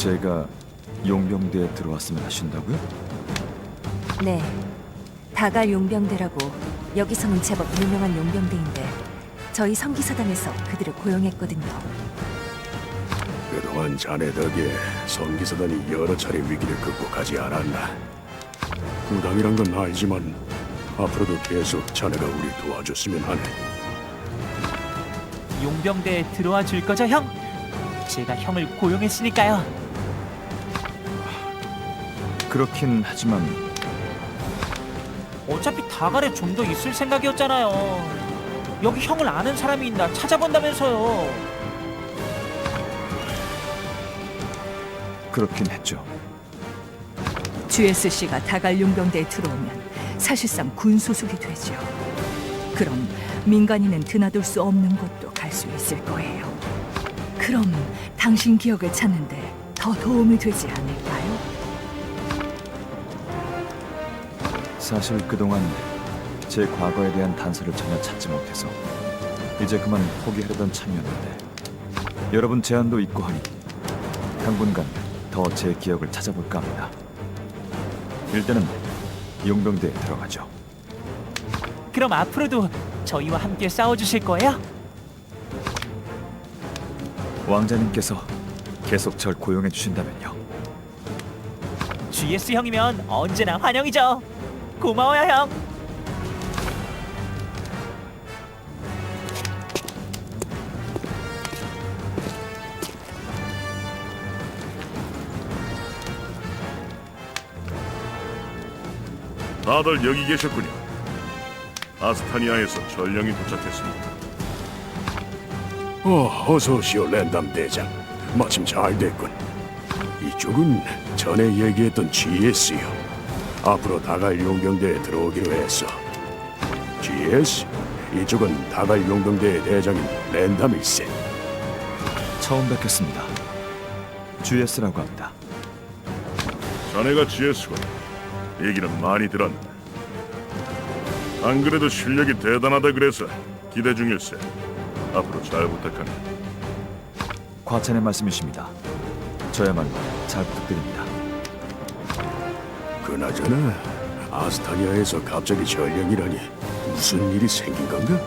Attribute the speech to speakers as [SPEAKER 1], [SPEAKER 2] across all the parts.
[SPEAKER 1] 제가 용병대에 들어왔으면 하신다고요?
[SPEAKER 2] 네, 다갈 용병대라고 여기서는 제법 유명한 용병대인데 저희 성기사단에서 그들을 고용했거든요.
[SPEAKER 3] 그동안 자네 덕에 성기사단이 여러 차례 위기를 극복하지 않았나. 부당이란 건 알지만 앞으로도 계속 자네가 우리 도와줬으면 하네.
[SPEAKER 4] 용병대에 들어와 줄 거죠, 형? 제가 형을 고용했으니까요.
[SPEAKER 1] 그렇긴 하지만
[SPEAKER 4] 어차피 다갈에 좀 더 있을 생각이었잖아요. 여기 형을 아는 사람이 있나 찾아본다면서요.
[SPEAKER 1] 그렇긴 했죠.
[SPEAKER 5] GSC가 다갈 용병대에 들어오면 사실상 군소속이 되죠. 그럼 민간인은 드나들 수 없는 곳도 갈 수 있을 거예요. 그럼 당신 기억을 찾는데 더 도움이 되지 않을까요?
[SPEAKER 1] 사실 그동안 제 과거에 대한 단서를 전혀 찾지 못해서 이제 그만 포기하려던 참이었는데 여러분 제안도 있고 하니 당분간 더 제 기억을 찾아볼까 합니다. 일단은 용병대에 들어가죠.
[SPEAKER 4] 그럼 앞으로도 저희와 함께 싸워주실 거예요?
[SPEAKER 1] 왕자님께서 계속 절 고용해 주신다면요.
[SPEAKER 4] GS 형이면 언제나 환영이죠. 고마워요, 형.
[SPEAKER 3] 다들 여기 계셨군요. 아스타니아에서 전령이 도착했습니다. 어서 오시오, 랜담 대장. 마침 잘 됐군. 이쪽은 전에 얘기했던 GS요. 앞으로 다갈 용병대에 들어오기로 했어. GS? 이쪽은 다갈 용병대의 대장인 랜담일세.
[SPEAKER 1] 처음 뵙겠습니다. GS라고 합니다.
[SPEAKER 3] 자네가 GS군. 얘기는 많이 들었네. 안 그래도 실력이 대단하다 그래서 기대 중일세. 앞으로 잘 부탁하네.
[SPEAKER 1] 과찬의 말씀이십니다. 저야말로 잘 부탁드립니다.
[SPEAKER 3] 그나저나 아스타니아에서 갑자기 전령이라니 무슨 일이 생긴 건가?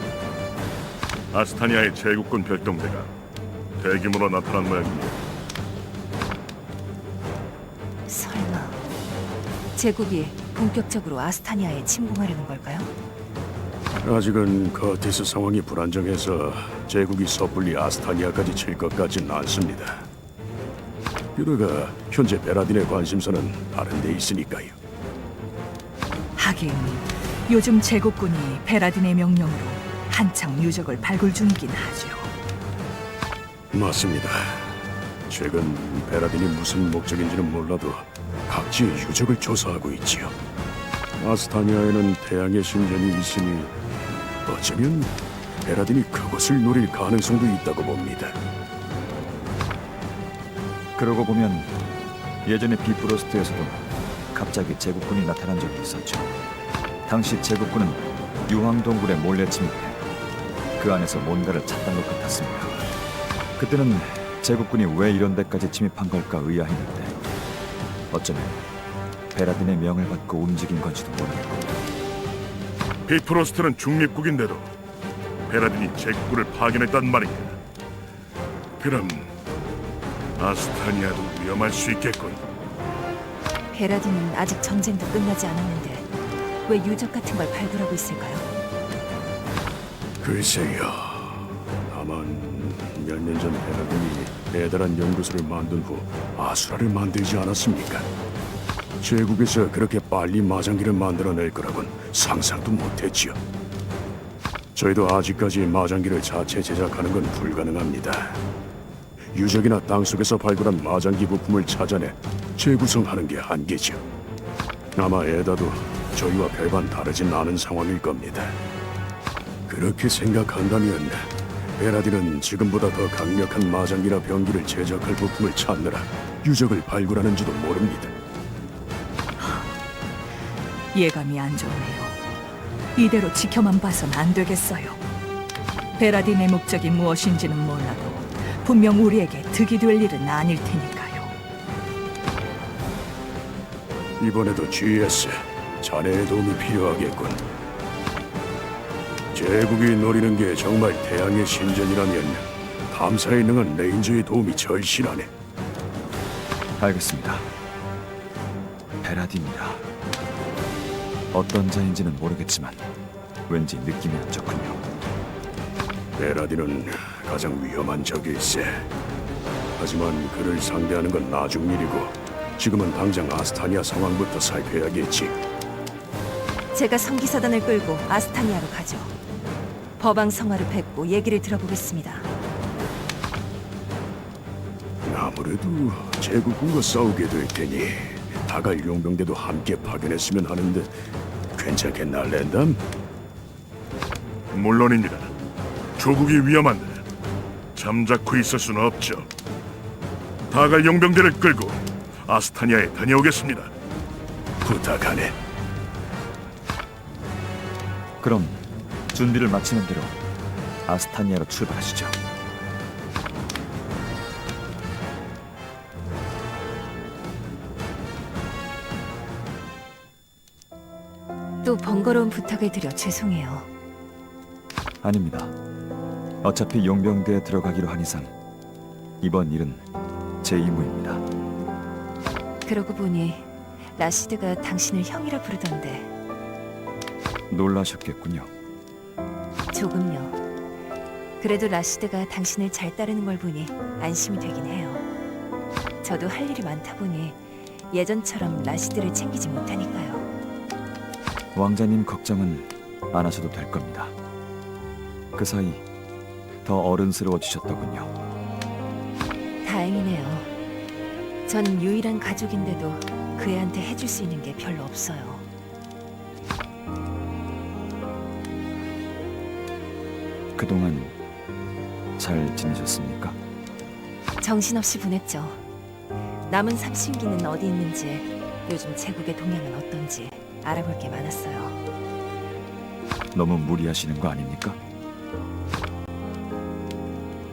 [SPEAKER 3] 아스타니아의 제국군 별동대가 대규모로 나타난 모양입니다.
[SPEAKER 2] 설마 제국이 본격적으로 아스타니아에 침공하려는 걸까요?
[SPEAKER 3] 아직은 커티스 상황이 불안정해서 제국이 섣불리 아스타니아까지 칠 것 같진 않습니다. 게다가 현재 베라딘의 관심사는 다른 데 있으니까요.
[SPEAKER 5] 하긴 요즘 제국군이 베라딘의 명령으로 한창 유적을 발굴 중이긴 하죠.
[SPEAKER 3] 맞습니다. 최근 베라딘이 무슨 목적인지는 몰라도 각지의 유적을 조사하고 있지요. 아스타니아에는 태양의 신전이 있으니 어쩌면 베라딘이 그곳을 노릴 가능성도 있다고 봅니다.
[SPEAKER 1] 그러고 보면 예전에 비프로스트에서도 갑자기 제국군이 나타난 적이 있었죠. 당시 제국군은 유황동굴에 몰래 침입해 그 안에서 뭔가를 찾던 것 같았습니다. 그때는 제국군이 왜 이런 데까지 침입한 걸까 의아했는데 어쩌면 베라딘의 명을 받고 움직인 건지도 모르겠고.
[SPEAKER 3] 비프로스트는 중립국인데도 베라딘이 제국군을 파견했단 말이야. 그럼 아스타니아도 위험할 수 있겠군.
[SPEAKER 2] 베라딘은 아직 전쟁도 끝나지 않았는데 왜 유적 같은 걸 발굴하고 있을까요?
[SPEAKER 3] 글쎄요. 다만 몇 년 전 베라딘이 대단한 연구소를 만든 후 아수라를 만들지 않았습니까? 제국에서 그렇게 빨리 마장기를 만들어낼 거라곤 상상도 못했지요. 저희도 아직까지 마장기를 자체 제작하는 건 불가능합니다. 유적이나 땅속에서 발굴한 마장기 부품을 찾아내 재구성하는 게 한계죠. 아마 에다도 저희와 별반 다르진 않은 상황일 겁니다. 그렇게 생각한다면 베라딘은 지금보다 더 강력한 마장기나 병기를 제작할 부품을 찾느라 유적을 발굴하는지도 모릅니다.
[SPEAKER 5] 예감이 안 좋네요. 이대로 지켜만 봐선 안 되겠어요. 베라딘의 목적이 무엇인지는 몰라도 분명 우리에게 득이 될 일은 아닐 테니까요.
[SPEAKER 3] 이번에도 GS, 자네의 도움이 필요하겠군. 제국이 노리는 게 정말 태양의 신전이라면 탐사에 능한 레인저의 도움이 절실하네.
[SPEAKER 1] 알겠습니다. 베라딘이라. 어떤 자인지는 모르겠지만 왠지 느낌이 안 좋군요.
[SPEAKER 3] 베라딘은 가장 위험한 적일세. 하지만 그를 상대하는 건 나중 일이고 지금은 당장 아스타니아 상황부터 살펴야겠지.
[SPEAKER 2] 제가 성기사단을 끌고 아스타니아로 가죠. 법왕 성화를 뵙고 얘기를 들어보겠습니다.
[SPEAKER 3] 아무래도 제국군과 싸우게 될 테니 다갈 용병대도 함께 파견했으면 하는데 괜찮겠나, 랜담?
[SPEAKER 6] 물론입니다. 조국이 위험한데 잠자코 있을 수는 없죠. 다갈 용병대를 끌고 아스타니아에 다녀오겠습니다.
[SPEAKER 3] 부탁하네.
[SPEAKER 1] 그럼 준비를 마치는 대로 아스타니아로 출발하시죠.
[SPEAKER 2] 또 번거로운 부탁을 드려 죄송해요.
[SPEAKER 1] 아닙니다. 어차피 용병대에 들어가기로 한 이상 이번 일은 제 임무입니다.
[SPEAKER 2] 그러고 보니 라시드가 당신을 형이라 부르던데.
[SPEAKER 1] 놀라셨겠군요.
[SPEAKER 2] 조금요. 그래도 라시드가 당신을 잘 따르는 걸 보니 안심이 되긴 해요. 저도 할 일이 많다 보니 예전처럼 라시드를 챙기지 못하니까요.
[SPEAKER 1] 왕자님 걱정은 안 하셔도 될 겁니다. 그 사이 더 어른스러워지셨더군요.
[SPEAKER 2] 다행이네요. 전 유일한 가족인데도 그 애한테 해줄 수 있는 게 별로 없어요.
[SPEAKER 1] 그동안 잘 지내셨습니까?
[SPEAKER 2] 정신없이 보냈죠. 남은 삼신기는 어디 있는지, 요즘 제국의 동향은 어떤지 알아볼 게 많았어요.
[SPEAKER 1] 너무 무리하시는 거 아닙니까?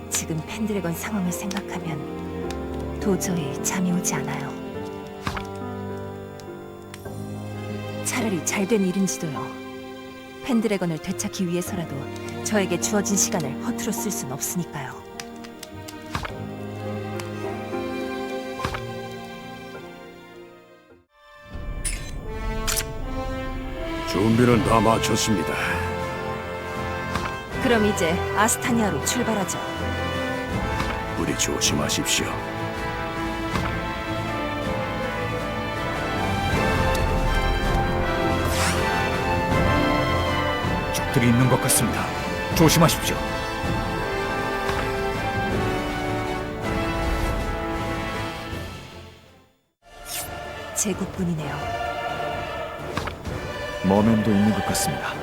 [SPEAKER 2] 지금 펜드래건 상황을 생각하면 도저히 잠이 오지 않아요. 차라리 잘된 일인지도요. 펜드래건을 되찾기 위해서라도 저에게 주어진 시간을 허투루 쓸 순 없으니까요.
[SPEAKER 3] 준비는 다 마쳤습니다.
[SPEAKER 2] 그럼 이제 아스타니아로 출발하죠.
[SPEAKER 3] 부디 조심하십시오.
[SPEAKER 1] 적들이 있는 것 같습니다. 조심하십시오.
[SPEAKER 2] 제국군이네요.
[SPEAKER 1] 머맨도 있는 것 같습니다.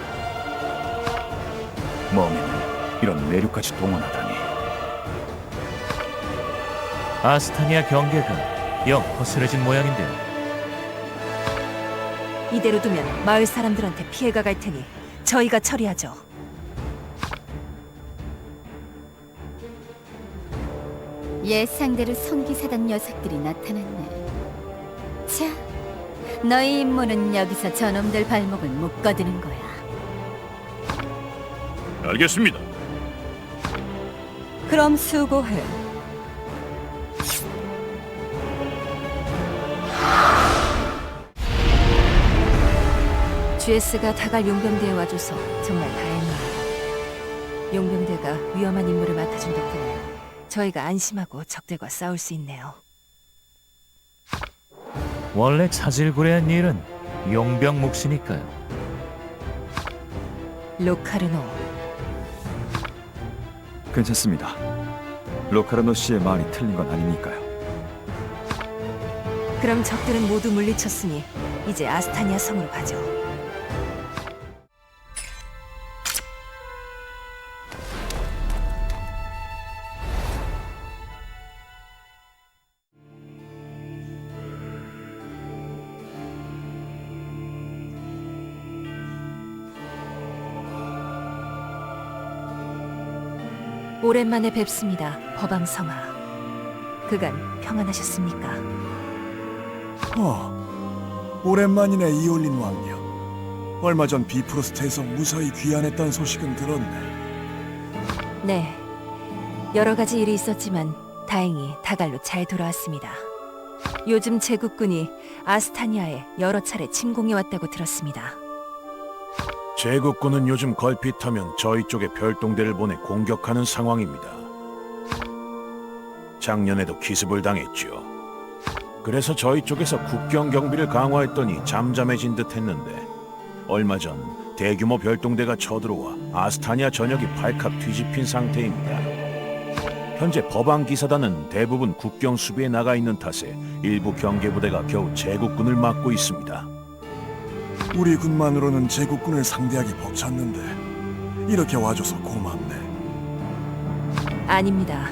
[SPEAKER 7] 머맨은 이런 내륙까지 동원하다니.
[SPEAKER 4] 아스타니아 경계가 영 허술해진 모양인데요.
[SPEAKER 2] 이대로 두면 마을 사람들한테 피해가 갈 테니 저희가 처리하죠.
[SPEAKER 8] 예상대로 성기사단 녀석들이 나타났네. 자, 너희 임무는 여기서 저놈들 발목을 묶어두는 거야.
[SPEAKER 6] 알겠습니다.
[SPEAKER 8] 그럼 수고해.
[SPEAKER 2] GS가 다갈 용병대에 와줘서 정말 다행이에요. 용병대가 위험한 임무를 맡아준 덕분에 저희가 안심하고 적들과 싸울 수 있네요.
[SPEAKER 4] 원래 자질구레한 일은 용병 몫이니까요.
[SPEAKER 2] 로카르노,
[SPEAKER 1] 괜찮습니다. 로카르노 씨의 말이 틀린 건 아니니까요.
[SPEAKER 2] 그럼 적들은 모두 물리쳤으니 이제 아스타니아 성으로 가죠. 오랜만에 뵙습니다, 법왕성아. 그간 평안하셨습니까?
[SPEAKER 9] 오랜만이네, 이올린 왕녀. 얼마 전 비프로스트에서 무사히 귀환했다는 소식은 들었네.
[SPEAKER 2] 네, 여러 가지 일이 있었지만 다행히 다갈로 잘 돌아왔습니다. 요즘 제국군이 아스타니아에 여러 차례 침공해 왔다고 들었습니다.
[SPEAKER 7] 제국군은 요즘 걸핏하면 저희 쪽에 별동대를 보내 공격하는 상황입니다. 작년에도 기습을 당했죠. 그래서 저희 쪽에서 국경 경비를 강화했더니 잠잠해진 듯 했는데 얼마 전 대규모 별동대가 쳐들어와 아스타니아 전역이 발칵 뒤집힌 상태입니다. 현재 법왕 기사단은 대부분 국경 수비에 나가 있는 탓에 일부 경계부대가 겨우 제국군을 막고 있습니다.
[SPEAKER 9] 우리 군만으로는 제국군을 상대하기 벅찼는데 이렇게 와줘서 고맙네.
[SPEAKER 2] 아닙니다.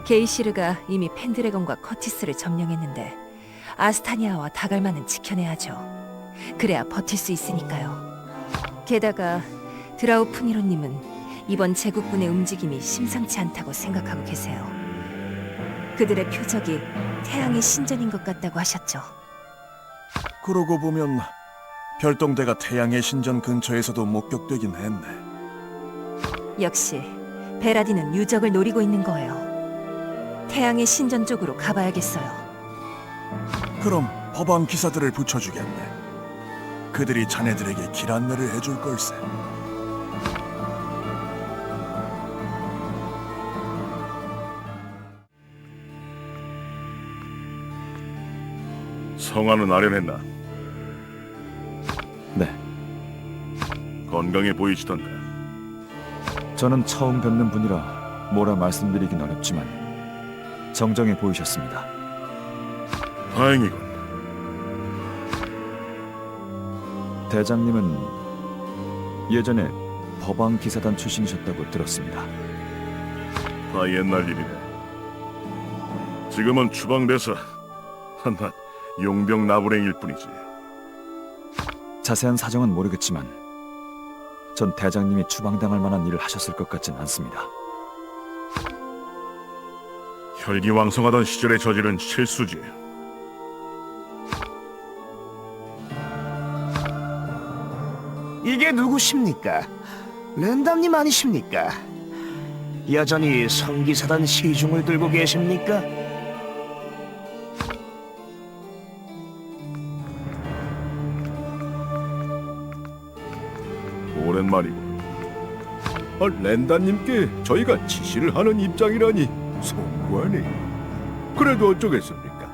[SPEAKER 2] 게이시르가 이미 펜드래곤과 커티스를 점령했는데 아스타니아와 다갈만은 지켜내야죠. 그래야 버틸 수 있으니까요. 게다가 드라우프니로님은 이번 제국군의 움직임이 심상치 않다고 생각하고 계세요. 그들의 표적이 태양의 신전인 것 같다고 하셨죠.
[SPEAKER 9] 그러고 보면 별동대가 태양의 신전 근처에서도 목격되긴 했네.
[SPEAKER 2] 역시 베라딘은 유적을 노리고 있는 거예요. 태양의 신전 쪽으로 가봐야겠어요.
[SPEAKER 9] 그럼 법왕 기사들을 붙여주겠네. 그들이 자네들에게 길 안내를 해줄 걸세.
[SPEAKER 6] 성화는 아련했나?
[SPEAKER 1] 네,
[SPEAKER 6] 건강해 보이시던데.
[SPEAKER 1] 저는 처음 뵙는 분이라 뭐라 말씀드리긴 어렵지만 정정해 보이셨습니다.
[SPEAKER 6] 다행이군.
[SPEAKER 1] 대장님은 예전에 법왕 기사단 출신이셨다고 들었습니다.
[SPEAKER 6] 다 옛날 일이네. 지금은 추방돼서 난 용병 나부랭일 뿐이지.
[SPEAKER 1] 자세한 사정은 모르겠지만 전 대장님이 추방당할 만한 일을 하셨을 것 같진 않습니다.
[SPEAKER 6] 혈기왕성하던 시절에 저지른 실수지.
[SPEAKER 10] 이게 누구십니까? 랜담님 아니십니까? 여전히 성기사단 시중을 들고 계십니까?
[SPEAKER 6] 오랜만이고.
[SPEAKER 3] 랜다님께 저희가 지시를 하는 입장이라니 송구하네. 그래도 어쩌겠습니까?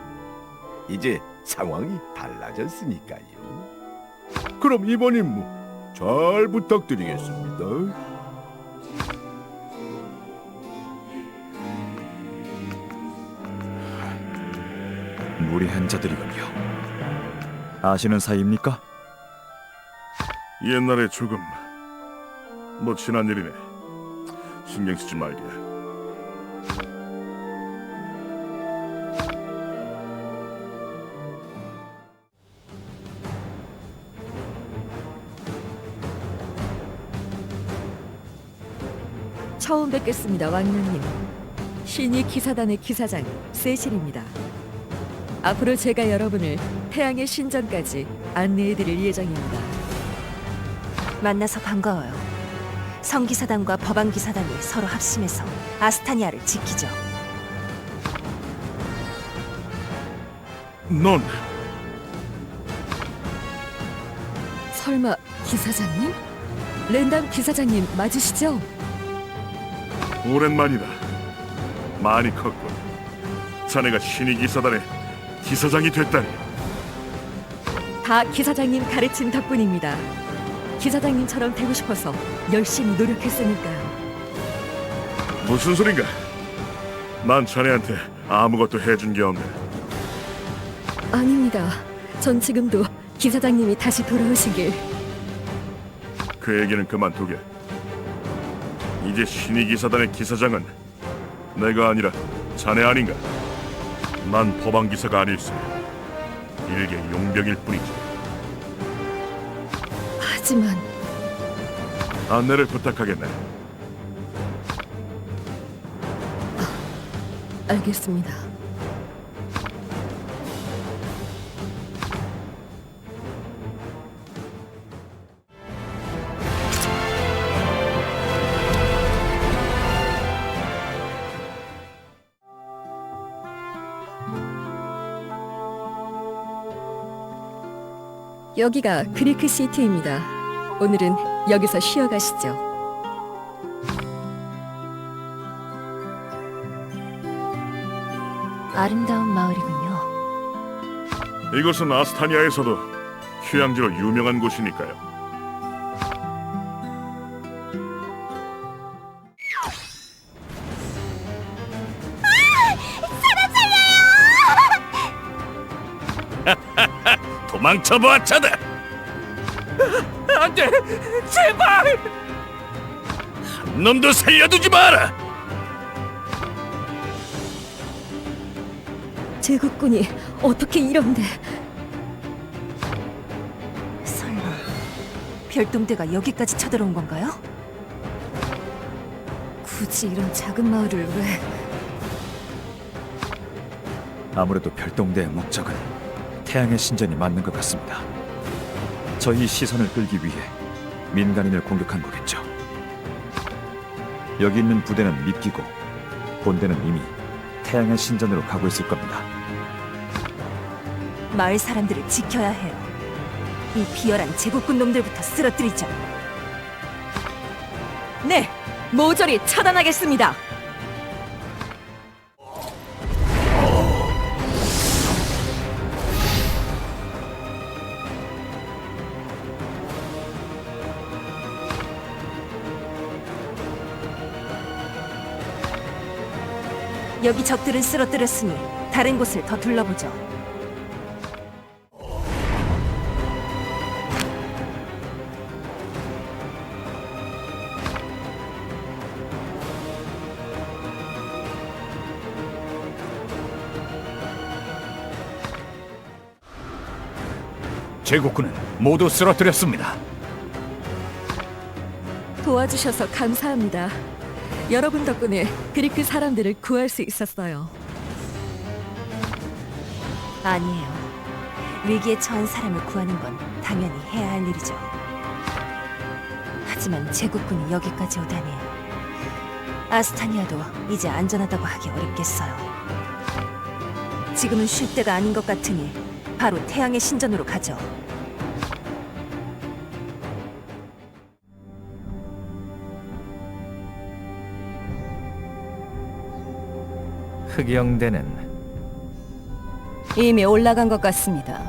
[SPEAKER 3] 이제 상황이 달라졌으니까요. 그럼 이번 임무 잘 부탁드리겠습니다.
[SPEAKER 1] 무리한 자들이군요. 아시는 사이입니까?
[SPEAKER 6] 옛날에 조금 뭐 지난 일이네. 신경 쓰지 말게.
[SPEAKER 5] 처음 뵙겠습니다, 왕녀님. 신이 기사단의 기사장 세실입니다. 앞으로 제가 여러분을 태양의 신전까지 안내해드릴 예정입니다.
[SPEAKER 2] 만나서 반가워요. 성기사단과 법왕기사단이 서로 합심해서 아스타니아를 지키죠.
[SPEAKER 6] 넌
[SPEAKER 5] 설마 기사장님? 랜담 기사장님 맞으시죠?
[SPEAKER 6] 오랜만이다. 많이 컸군. 자네가 신의 기사단의 기사장이 됐다니.
[SPEAKER 5] 다 기사장님 가르침 덕분입니다. 기사장님처럼 되고 싶어서 열심히 노력했으니까요.
[SPEAKER 6] 무슨 소린가? 난 자네한테 아무것도 해준 게 없네.
[SPEAKER 5] 아닙니다. 전 지금도 기사장님이 다시 돌아오시길.
[SPEAKER 6] 그 얘기는 그만두게. 이제 신의 기사단의 기사장은 내가 아니라 자네 아닌가? 난 법왕 기사가 아닐세. 일개 용병일 뿐이지.
[SPEAKER 5] 하지만
[SPEAKER 6] 안내를 부탁하겠네.
[SPEAKER 5] 알겠습니다.
[SPEAKER 8] 여기가 그리크 시티입니다. 오늘은 여기서 쉬어가시죠.
[SPEAKER 2] 아름다운 마을이군요.
[SPEAKER 6] 이곳은 아스타니아에서도 휴양지로 유명한 곳이니까요.
[SPEAKER 3] 도망쳐보았자다.
[SPEAKER 4] 안 돼! 제발!
[SPEAKER 3] 한 놈도 살려두지 마라.
[SPEAKER 8] 제국군이 어떻게 이런데?
[SPEAKER 2] 설마 별동대가 여기까지 쳐들어온 건가요?
[SPEAKER 8] 굳이 이런 작은 마을을 왜?
[SPEAKER 1] 아무래도 별동대의 목적은 태양의 신전이 맞는 것 같습니다. 저희 시선을 끌기 위해 민간인을 공격한 거겠죠. 여기 있는 부대는 미끼고 본대는 이미 태양의 신전으로 가고 있을 겁니다.
[SPEAKER 2] 마을 사람들을 지켜야 해요. 이 비열한 제국군 놈들부터 쓰러뜨리죠.
[SPEAKER 5] 네, 모조리 차단하겠습니다.
[SPEAKER 2] 여기 적들은 쓰러뜨렸으니 다른 곳을 더 둘러보죠.
[SPEAKER 3] 제국군은 모두 쓰러뜨렸습니다.
[SPEAKER 8] 도와주셔서 감사합니다. 여러분 덕분에 그리크 사람들을 구할 수 있었어요.
[SPEAKER 2] 아니에요. 위기에 처한 사람을 구하는 건 당연히 해야 할 일이죠. 하지만 제국군이 여기까지 오다니 아스타니아도 이제 안전하다고 하기 어렵겠어요. 지금은 쉴 때가 아닌 것 같으니 바로 태양의 신전으로 가죠.
[SPEAKER 11] 흑영대는
[SPEAKER 8] 이미 올라간 것 같습니다.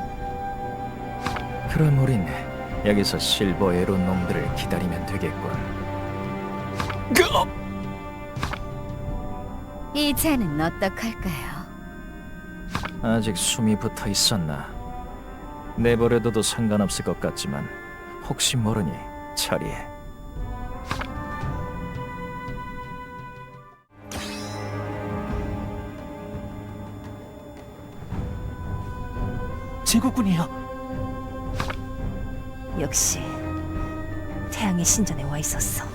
[SPEAKER 11] 그럼 우린 여기서 실버 에로 놈들을 기다리면 되겠군.
[SPEAKER 8] 이 잔은 어떡할까요?
[SPEAKER 11] 아직 숨이 붙어 있었나? 내버려둬도 상관없을 것 같지만 혹시 모르니 처리해.
[SPEAKER 4] 제국군이요.
[SPEAKER 2] 역시 태양의 신전에 와 있었어.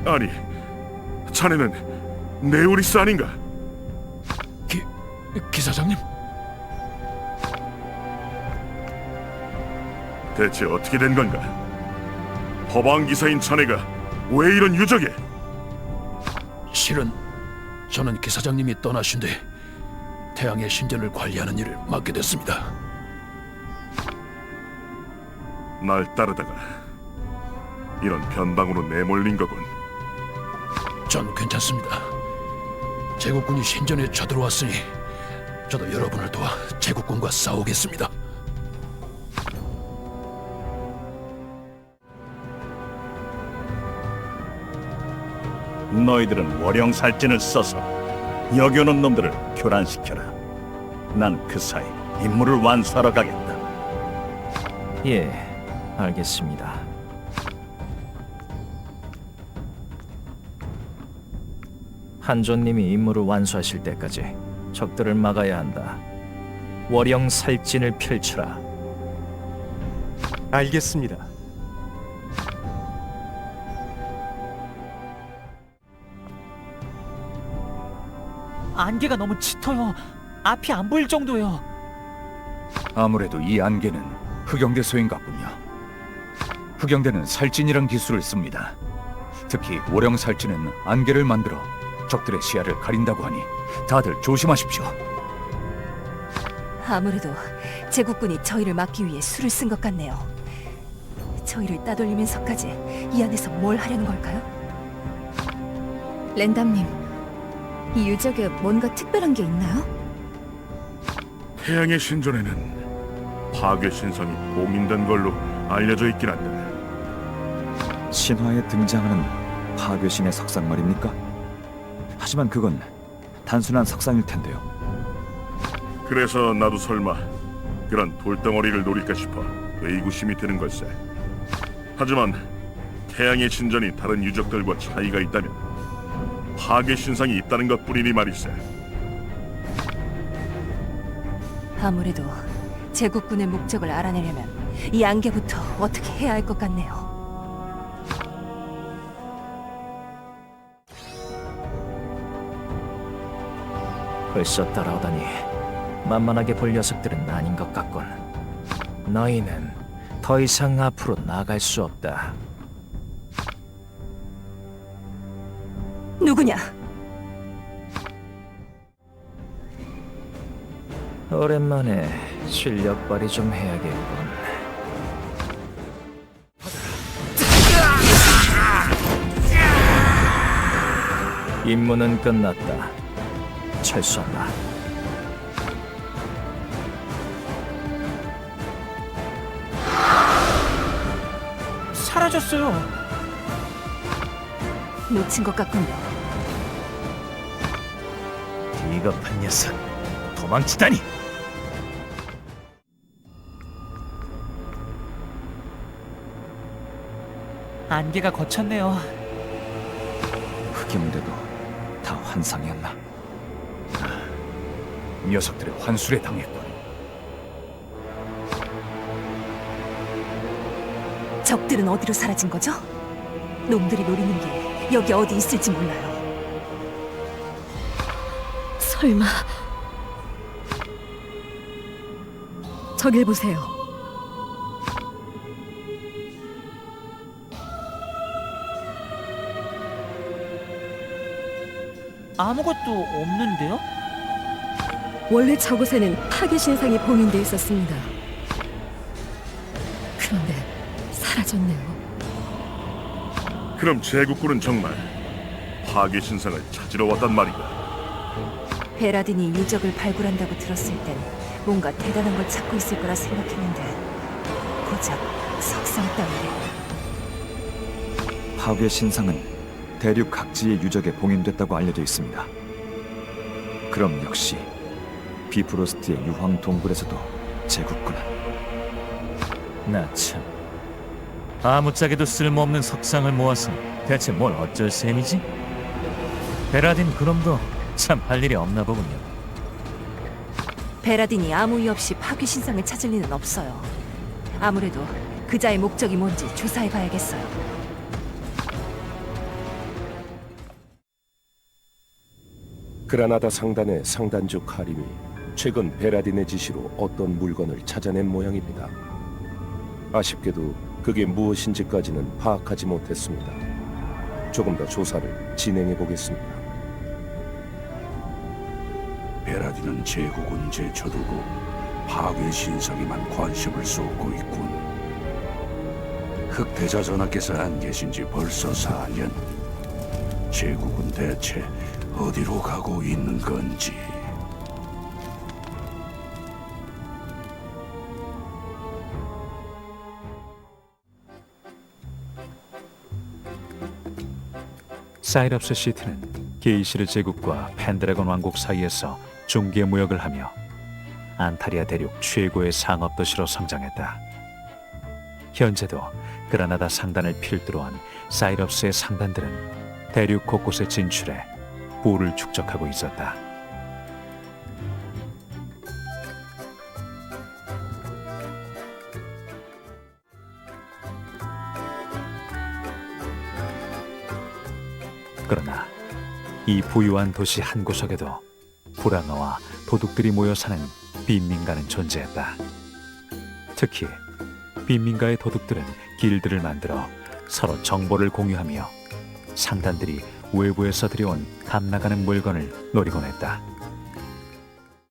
[SPEAKER 6] 아니, 자네는 네오리스 아닌가?
[SPEAKER 3] 기사장님?
[SPEAKER 6] 대체 어떻게 된 건가? 허방 기사인 자네가 왜 이런 유적에?
[SPEAKER 3] 실은 저는 기사장님이 떠나신 뒤 태양의 신전을 관리하는 일을 맡게 됐습니다.
[SPEAKER 6] 날 따르다가 이런 변방으로 내몰린 거군.
[SPEAKER 3] 전 괜찮습니다. 제국군이 신전에 쳐들어왔으니 저도 여러분을 도와 제국군과 싸우겠습니다.
[SPEAKER 12] 너희들은 월영살진을 써서 여기 오는 놈들을 교란시켜라. 난 그 사이 임무를 완수하러 가겠다.
[SPEAKER 11] 예, 알겠습니다. 한조님이 임무를 완수하실 때까지 적들을 막아야 한다. 월영 살진을 펼쳐라.
[SPEAKER 9] 알겠습니다.
[SPEAKER 4] 안개가 너무 짙어요. 앞이 안 보일 정도예요.
[SPEAKER 13] 아무래도 이 안개는 흑영대 소인가군요. 흑영대는 살진이란 기술을 씁니다. 특히 월영 살진은 안개를 만들어 적들의 시야를 가린다고 하니 다들 조심하십시오.
[SPEAKER 2] 아무래도 제국군이 저희를 막기 위해 수를 쓴 것 같네요. 저희를 따돌리면서까지 이 안에서 뭘 하려는 걸까요?
[SPEAKER 14] 랜담님, 이 유적에 뭔가 특별한 게 있나요?
[SPEAKER 6] 태양의 신전에는 파괴 신성이 봉인된 걸로 알려져 있긴 한데
[SPEAKER 1] 신화에 등장하는 파괴신의 석상 말입니까? 하지만 그건 단순한 석상일 텐데요.
[SPEAKER 6] 그래서 나도 설마 그런 돌덩어리를 노릴까 싶어 의구심이 드는 걸세. 하지만 태양의 신전이 다른 유적들과 차이가 있다면 파괴 신상이 있다는 것뿐이니 말일세.
[SPEAKER 2] 아무래도 제국군의 목적을 알아내려면 이 안개부터 어떻게 해야 할 것 같네요.
[SPEAKER 11] 벌써 따라오다니 만만하게 볼 녀석들은 아닌 것 같군. 너희는 더 이상 앞으로 나갈 수 없다.
[SPEAKER 2] 누구냐?
[SPEAKER 11] 오랜만에 실력 발휘 좀 해야겠군. 임무는 끝났다. 철수한다.
[SPEAKER 4] 사라졌어요.
[SPEAKER 2] 놓친 것 같군요.
[SPEAKER 13] 비겁한 녀석, 도망치다니!
[SPEAKER 4] 안개가 거쳤네요.
[SPEAKER 1] 흑영대도 다 환상이었나?
[SPEAKER 13] 녀석들의 환술에 당했군.
[SPEAKER 2] 적들은 어디로 사라진 거죠? 놈들이 노리는 게 여기 어디 있을지 몰라요.
[SPEAKER 8] 설마 저길 보세요.
[SPEAKER 4] 아무것도 없는데요?
[SPEAKER 8] 원래 저곳에는 파괴 신상이 봉인돼 있었습니다. 그런데 사라졌네요.
[SPEAKER 6] 그럼 제국군은 정말 파괴 신상을 찾으러 왔단 말인가?
[SPEAKER 2] 베라딘이 유적을 발굴한다고 들었을 땐 뭔가 대단한 걸 찾고 있을 거라 생각했는데 고작 석상 따위에.
[SPEAKER 1] 파괴 신상은 대륙 각지의 유적에 봉인됐다고 알려져 있습니다. 그럼 역시 비프로스트의 유황 동굴에서도 제국군은
[SPEAKER 11] 나 참, 아무짝에도 쓸모없는 석상을 모아서 대체 뭘 어쩔 셈이지? 베라딘 그놈도 참 할 일이 없나 보군요.
[SPEAKER 2] 베라딘이 아무 이유 없이 파괴 신상을 찾을 리는 없어요. 아무래도 그자의 목적이 뭔지 조사해봐야겠어요.
[SPEAKER 15] 그라나다 상단의 상단주 카림이 최근 베라딘의 지시로 어떤 물건을 찾아낸 모양입니다. 아쉽게도 그게 무엇인지까지는 파악하지 못했습니다. 조금 더 조사를 진행해 보겠습니다.
[SPEAKER 3] 베라딘은 제국은 제쳐두고 파괴 신상에만 관심을 쏟고 있군. 흑태자 전하께서 안 계신 지 벌써 4년. 제국은 대체 어디로 가고 있는 건지.
[SPEAKER 16] 사이럽스 시티는 게이시르 제국과 펜드래곤 왕국 사이에서 중개 무역을 하며 안타리아 대륙 최고의 상업 도시로 성장했다. 현재도 그라나다 상단을 필두로 한 사이럽스의 상단들은 대륙 곳곳에 진출해 부를 축적하고 있었다. 그러나 이 부유한 도시 한 구석에도 불황아와 도둑들이 모여 사는 빈민가는 존재했다. 특히 빈민가의 도둑들은 길드를 만들어 서로 정보를 공유하며 상단들이 외부에서 들여온 값나가는 물건을 노리곤 했다.